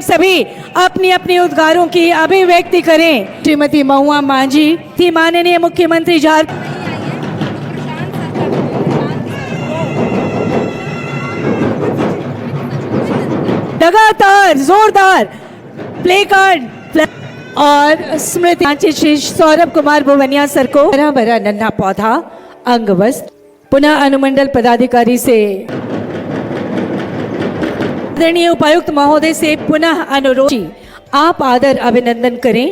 हम सभी अपनी अपनी उद्गारों की अभिव्यक्ति करें। श्रीमती महुआ मांझी थी माननीय मुख्यमंत्री झारखंड लगातार जोरदार प्ले कार्ड और स्मृति श्री सौरभ कुमार भुवनिया सर को हरा भरा नन्हा पौधा अंग वस्त्र पुनः अनुमंडल पदाधिकारी से आदरणीय उपायुक्त महोदय से पुनः अनुरोध आप आदर अभिनंदन करें।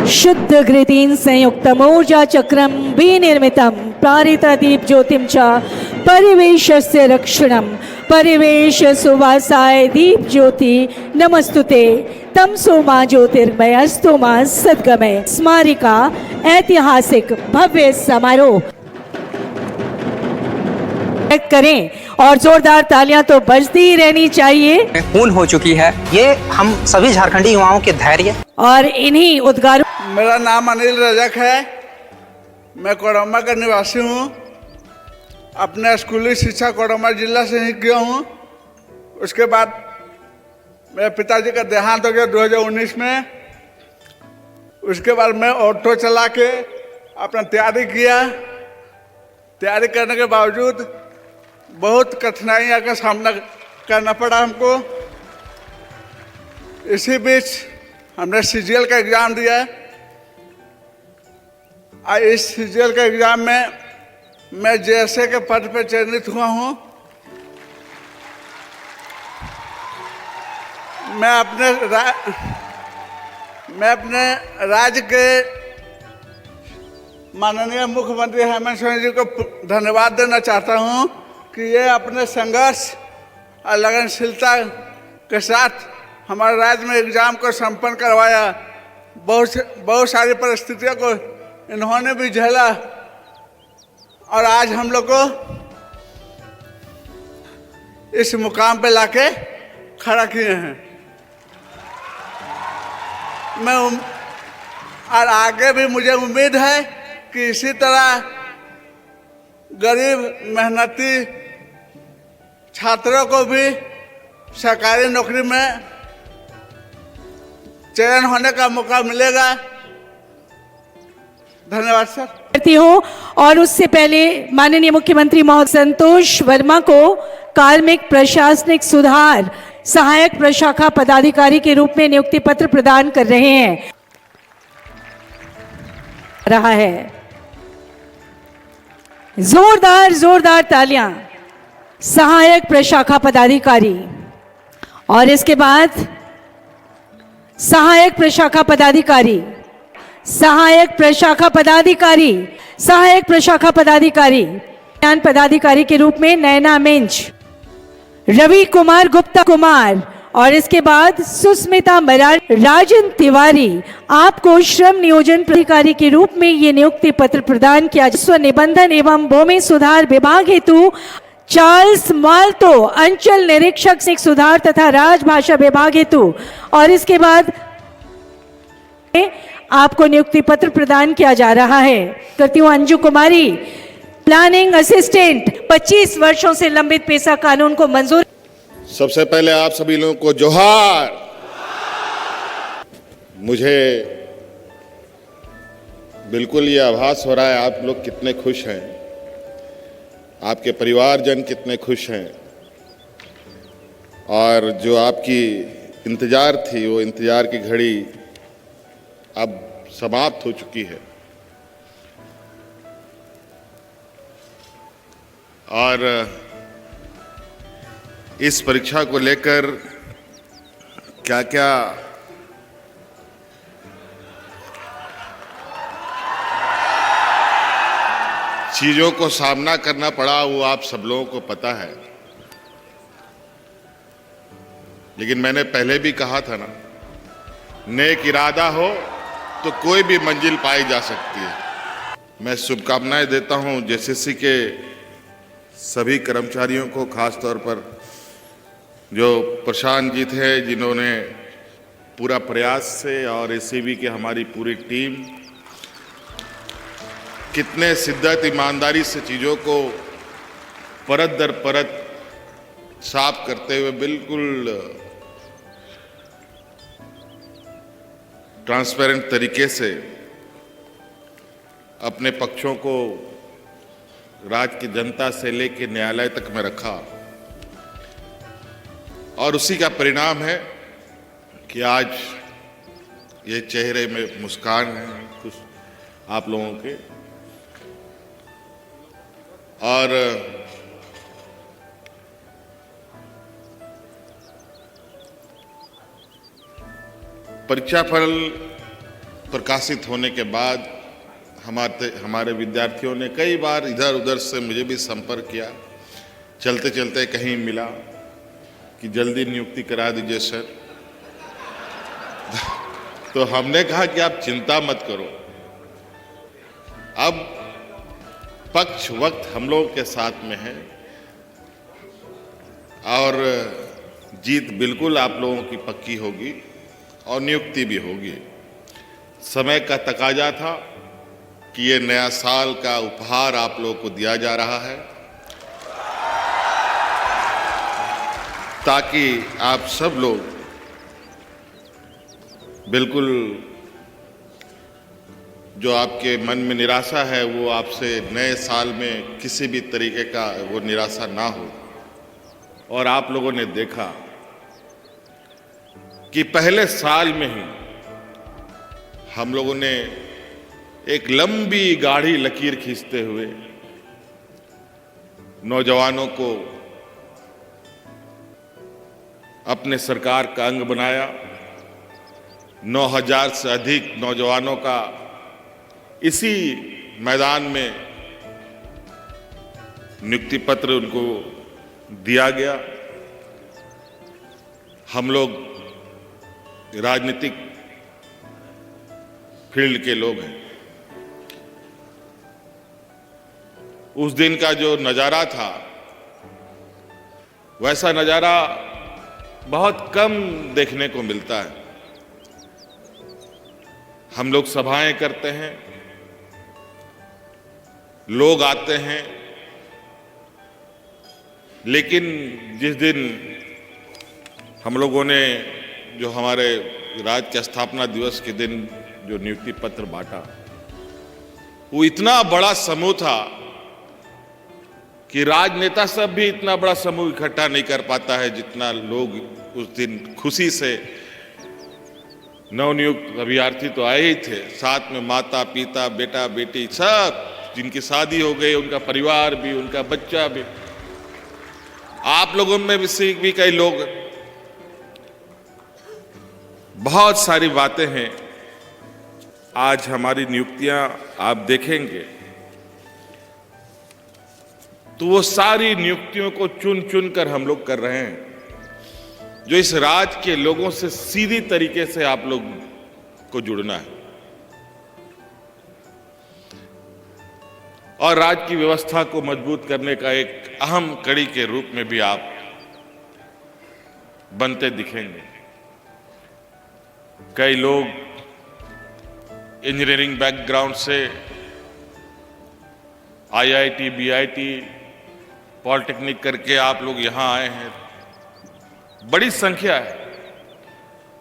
शुद्ध घृतेन संयुक्तम ऊर्जा चक्रम विनिर्मितम प्रारिता दीप ज्योतिम च परिवेशस्य रक्षणम परिवेश सुवासाय दीप ज्योति नमस्तुते तमसो मा ज्योतिर्मयस्तु मा सद्गमय स्मारिका ऐतिहासिक भव्य समारोह करें और जोरदार तालियां तो बजती ही रहनी चाहिए। खून हो चुकी है, ये हम सभी झारखंडी युवाओं के धैर्य और इन्हीं उद्गारों। मेरा नाम अनिल रजक है, मैं कोडरमा का निवासी हूँ। अपने स्कूली शिक्षा कोडरमा जिला से ही किया हूँ। उसके बाद मेरे पिताजी का देहांत हो गया 2019 में। उसके बाद मैं ऑटो चला के अपना तैयारी किया। तैयारी करने के बावजूद बहुत कठिनाइयों का सामना करना पड़ा हमको। इसी बीच हमने सीजीएल का एग्ज़ाम दिया। इस सीजीएल के एग्ज़ाम में मैं जेएसए के पद पर चयनित हुआ हूँ। मैं अपने राज्य के माननीय मुख्यमंत्री हेमंत सोरेन जी को धन्यवाद देना चाहता हूँ कि ये अपने संघर्ष और लगनशीलता के साथ हमारे राज्य में एग्ज़ाम को संपन्न करवाया। बहुत सारी परिस्थितियों को इन्होंने भी झेला और आज हम लोग को इस मुकाम पे लाके खड़ा किए हैं। और आगे भी मुझे उम्मीद है कि इसी तरह गरीब मेहनती छात्रों को भी सरकारी नौकरी में चयन होने का मौका मिलेगा। धन्यवाद सर। करती हूँ और उससे पहले माननीय मुख्यमंत्री महोदय संतोष वर्मा को कार्मिक प्रशासनिक सुधार सहायक प्रशाखा पदाधिकारी के रूप में नियुक्ति पत्र प्रदान कर रहे हैं रहा है। जोरदार जोरदार तालियां सहायक प्रशाखा पदाधिकारी और इसके बाद सहायक प्रशाखा पदाधिकारी सहायक प्रशाखा पदाधिकारी सहायक प्रशाखा पदाधिकारी पदाधिकारी के रूप में नैना मिंज रवि कुमार गुप्ता कुमार और इसके बाद सुस्मिता मराठी राजन तिवारी आपको श्रम नियोजन प्राधिकारी के रूप में ये नियुक्ति पत्र प्रदान किया। स्व निबंधन एवं भूमि सुधार विभाग हेतु चार्ल्स माल्तो अंचल निरीक्षक सुधार तथा राजभाषा विभाग हेतु और इसके बाद आपको नियुक्ति पत्र प्रदान किया जा रहा है। करती हूँ अंजू कुमारी प्लानिंग असिस्टेंट 25 वर्षों से लंबित पेशा कानून को मंजूर। सबसे पहले आप सभी लोगों को जोहार। मुझे बिल्कुल ये आभास हो रहा है आप लोग कितने खुश हैं, आपके परिवारजन कितने खुश हैं और जो आपकी इंतजार थी वो इंतजार की घड़ी अब समाप्त हो चुकी है। और इस परीक्षा को लेकर क्या क्या चीज़ों को सामना करना पड़ा वो आप सब लोगों को पता है। लेकिन मैंने पहले भी कहा था ना, नेक इरादा हो तो कोई भी मंजिल पाई जा सकती है। मैं शुभकामनाएं देता हूं जेसीसी के सभी कर्मचारियों को, खास तौर पर जो प्रशांत जी थे जिन्होंने पूरा प्रयास से और एसीबी की हमारी पूरी टीम कितने शिद्दत ईमानदारी से चीज़ों को परत दर परत साफ करते हुए बिल्कुल ट्रांसपेरेंट तरीके से अपने पक्षों को राज्य की जनता से लेकर न्यायालय तक में रखा, और उसी का परिणाम है कि आज ये चेहरे में मुस्कान है कुछ आप लोगों के। और परीक्षा फल प्रकाशित होने के बाद हमारे विद्यार्थियों ने कई बार इधर उधर से मुझे भी संपर्क किया, चलते चलते कहीं मिला कि जल्दी नियुक्ति करा दीजिए सर। तो हमने कहा कि आप चिंता मत करो, अब पक्ष वक्त हम लोगों के साथ में है और जीत बिल्कुल आप लोगों की पक्की होगी और नियुक्ति भी होगी। समय का तकाजा था कि ये नया साल का उपहार आप लोगों को दिया जा रहा है ताकि आप सब लोग बिल्कुल जो आपके मन में निराशा है वो आपसे नए साल में किसी भी तरीके का वो निराशा ना हो। और आप लोगों ने देखा कि पहले साल में ही हम लोगों ने एक लंबी गाढ़ी लकीर खींचते हुए नौजवानों को अपने सरकार का अंग बनाया। 9,000 से अधिक नौजवानों का इसी मैदान में नियुक्ति पत्र उनको दिया गया। हम लोग राजनीतिक फील्ड के लोग हैं। उस दिन का जो नज़ारा था वैसा नज़ारा बहुत कम देखने को मिलता है। हम लोग सभाएं करते हैं, लोग आते हैं, लेकिन जिस दिन हम लोगों ने जो हमारे राज्य के स्थापना दिवस के दिन जो नियुक्ति पत्र बांटा, वो इतना बड़ा समूह था कि राजनेता सब भी इतना बड़ा समूह इकट्ठा नहीं कर पाता है जितना लोग उस दिन खुशी से। नवनियुक्त अभ्यर्थी तो आए ही थे, साथ में माता पिता बेटा बेटी सब जिनकी शादी हो गई, उनका परिवार भी, उनका बच्चा भी, आप लोगों में भी कई लोग। बहुत सारी बातें हैं। आज हमारी नियुक्तियां आप देखेंगे तो वो सारी नियुक्तियों को चुन चुन कर हम लोग कर रहे हैं जो इस राज्य के लोगों से सीधी तरीके से आप लोग को जुड़ना है और राज्य की व्यवस्था को मजबूत करने का एक अहम कड़ी के रूप में भी आप बनते दिखेंगे। कई लोग इंजीनियरिंग बैकग्राउंड से IIT, BIT, पॉलिटेक्निक करके आप लोग यहां आए हैं, बड़ी संख्या है।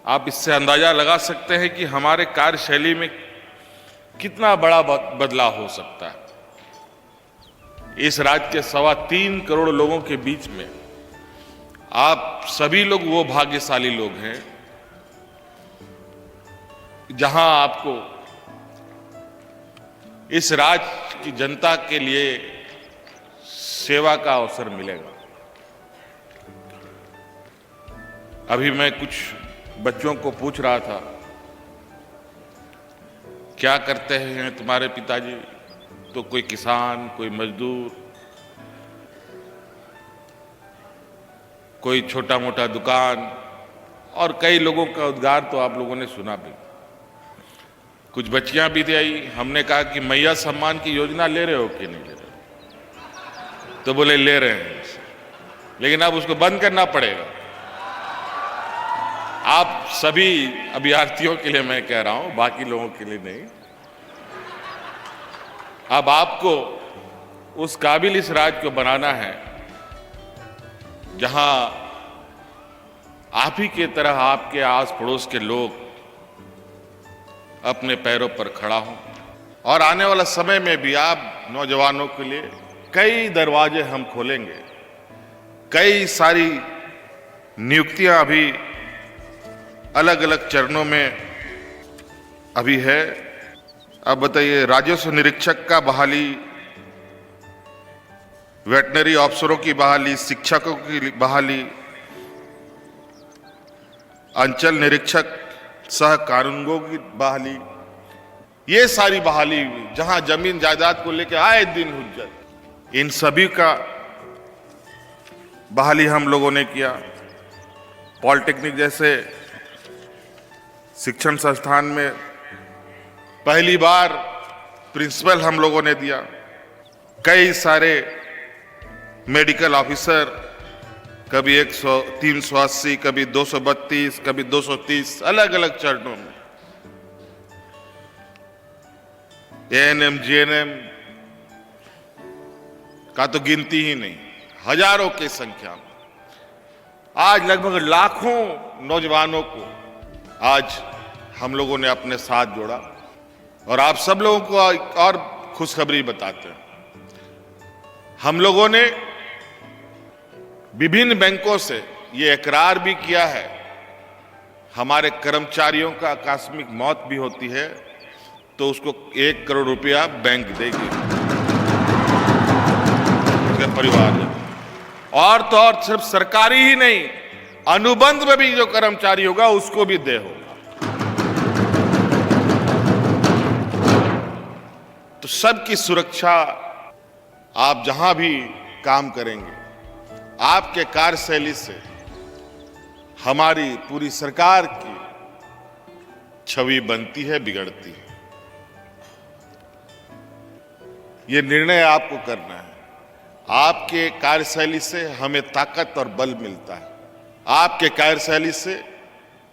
आप इससे अंदाजा लगा सकते हैं कि हमारे कार्यशैली में कितना बड़ा बदलाव हो सकता है। इस राज्य के 3.25 करोड़ लोगों के बीच में आप सभी लोग वो भाग्यशाली लोग हैं जहां आपको इस राज्य की जनता के लिए सेवा का अवसर मिलेगा। अभी मैं कुछ बच्चों को पूछ रहा था, क्या करते हैं तुम्हारे पिताजी? तो कोई किसान, कोई मजदूर, कोई छोटा मोटा दुकान, और कई लोगों का उद्गार तो आप लोगों ने सुना भी। कुछ बच्चियां भी आई, हमने कहा कि मैया सम्मान की योजना ले रहे हो कि नहीं ले रहे हो? तो बोले ले रहे हैं, लेकिन अब उसको बंद करना पड़ेगा। आप सभी अभ्यर्थियों के लिए मैं कह रहा हूं, बाकी लोगों के लिए नहीं। अब आपको उस काबिल इस राज्य को बनाना है जहां आप ही के तरह आपके आस पड़ोस के लोग अपने पैरों पर खड़ा हों और आने वाला समय में भी आप नौजवानों के लिए कई दरवाजे हम खोलेंगे। कई सारी नियुक्तियां अभी अलग अलग चरणों में अभी है। अब बताइए, राजस्व निरीक्षक का बहाली, वेटनरी अफसरों की बहाली, शिक्षकों की बहाली, अंचल निरीक्षक सह कानूनगों की बहाली, ये सारी बहाली जहां जमीन जायदाद को लेकर आए दिन हुज्जत, इन सभी का बहाली हम लोगों ने किया। पॉलिटेक्निक जैसे शिक्षण संस्थान में पहली बार प्रिंसिपल हम लोगों ने दिया। कई सारे मेडिकल ऑफिसर, कभी 100, 380, कभी 232, कभी 230, अलग अलग चरणों में। एएनएम, जीएनएम का तो गिनती ही नहीं, हजारों की संख्या में। आज लगभग लाखों नौजवानों को आज हम लोगों ने अपने साथ जोड़ा और आप सब लोगों को और खुशखबरी बताते हैं। हम लोगों ने विभिन्न बैंकों से ये इकरार भी किया है, हमारे कर्मचारियों का आकस्मिक मौत भी होती है तो उसको 1 करोड़ रुपया बैंक देगी उसके परिवार में। और तो और सिर्फ सरकारी ही नहीं, अनुबंध में भी जो कर्मचारी होगा उसको भी दे होगा। तो सबकी सुरक्षा, आप जहां भी काम करेंगे, आपके कार्यशैली से हमारी पूरी सरकार की छवि बनती है, बिगड़ती है। ये निर्णय आपको करना है। आपके कार्यशैली से हमें ताकत और बल मिलता है। आपके कार्यशैली से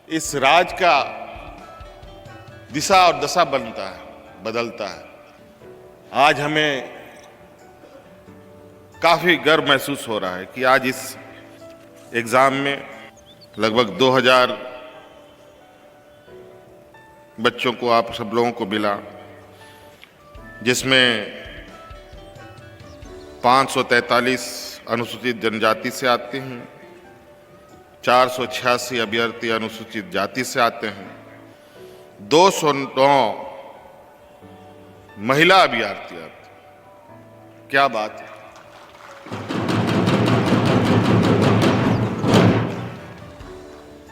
इस राज्य का दिशा और दशा बनता है, बदलता है। आज हमें काफी गर्व महसूस हो रहा है कि आज इस एग्जाम में लगभग 2000 बच्चों को, आप सब लोगों को मिला, जिसमें 543 अनुसूचित जनजाति से आते हैं, 486 अभ्यर्थी अनुसूचित जाति से आते हैं, 209 महिला अभ्यर्थी आते हैं। क्या बात है।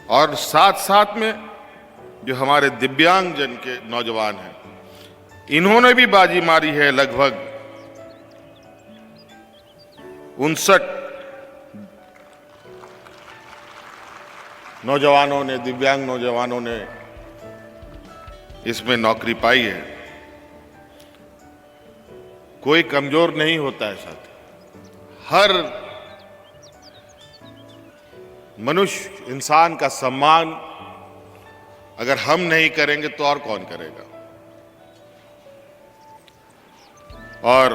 और साथ साथ में जो हमारे दिव्यांगजन के नौजवान हैं, इन्होंने भी बाजी मारी है। लगभग 59 नौजवानों ने, दिव्यांग नौजवानों ने इसमें नौकरी पाई है। कोई कमजोर नहीं होता है साथ। हर मनुष्य, इंसान का सम्मान अगर हम नहीं करेंगे तो और कौन करेगा। और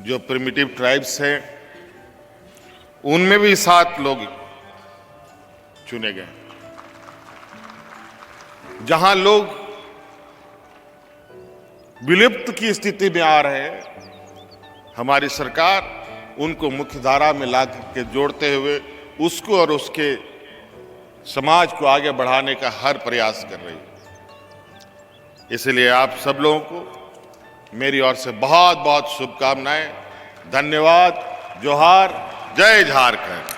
जो प्रिमिटिव ट्राइब्स हैं, उनमें भी 7 लोग चुने गए। जहां लोग विलुप्त की स्थिति में आ रहे हैं, हमारी सरकार उनको मुख्य धारा में ला के जोड़ते हुए उसको और उसके समाज को आगे बढ़ाने का हर प्रयास कर रही है। इसलिए आप सब लोगों को मेरी ओर से बहुत बहुत शुभकामनाएं। धन्यवाद। जोहार। जय झारखंड।